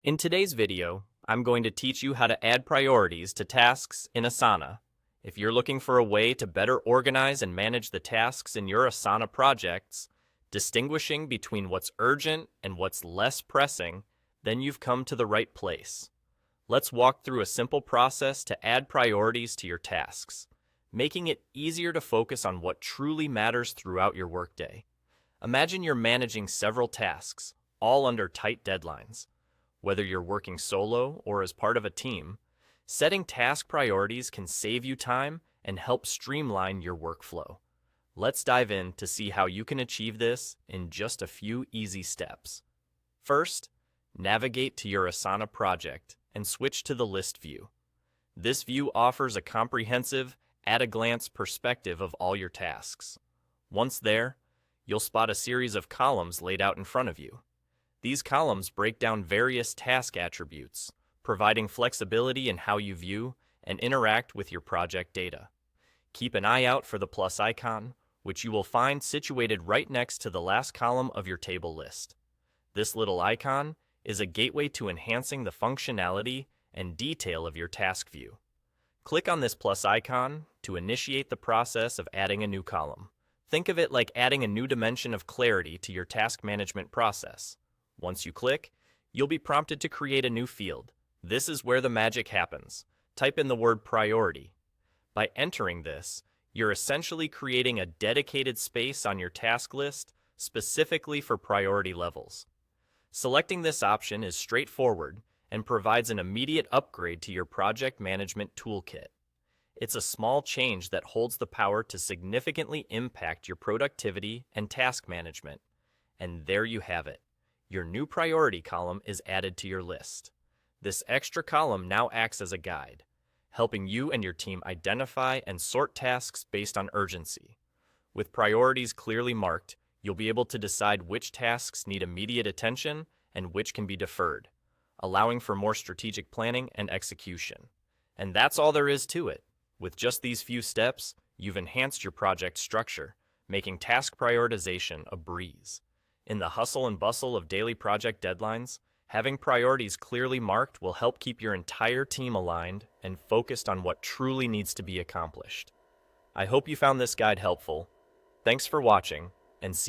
In today's video, I'm going to teach you how to add priorities to tasks in Asana. If you're looking for a way to better organize and manage the tasks in your Asana projects, distinguishing between what's urgent and what's less pressing, then you've come to the right place. Let's walk through a simple process to add priorities to your tasks, making it easier to focus on what truly matters throughout your workday. Imagine you're managing several tasks, all under tight deadlines. Whether you're working solo or as part of a team, setting task priorities can save you time and help streamline your workflow. Let's dive in to see how you can achieve this in just a few easy steps. First, navigate to your Asana project and switch to the list view. This view offers a comprehensive, at-a-glance perspective of all your tasks. Once there, you'll spot a series of columns laid out in front of you. These columns break down various task attributes, providing flexibility in how you view and interact with your project data. Keep an eye out for the plus icon, which you will find situated right next to the last column of your table list. This little icon is a gateway to enhancing the functionality and detail of your task view. Click on this plus icon to initiate the process of adding a new column. Think of it like adding a new dimension of clarity to your task management process. Once you click, you'll be prompted to create a new field. This is where the magic happens. Type in the word priority. By entering this, you're essentially creating a dedicated space on your task list specifically for priority levels. Selecting this option is straightforward and provides an immediate upgrade to your project management toolkit. It's a small change that holds the power to significantly impact your productivity and task management. And there you have it. Your new priority column is added to your list. This extra column now acts as a guide, helping you and your team identify and sort tasks based on urgency. With priorities clearly marked, you'll be able to decide which tasks need immediate attention and which can be deferred, allowing for more strategic planning and execution. And that's all there is to it. With just these few steps, you've enhanced your project structure, making task prioritization a breeze. In the hustle and bustle of daily project deadlines, having priorities clearly marked will help keep your entire team aligned and focused on what truly needs to be accomplished. I hope you found this guide helpful. Thanks for watching, and see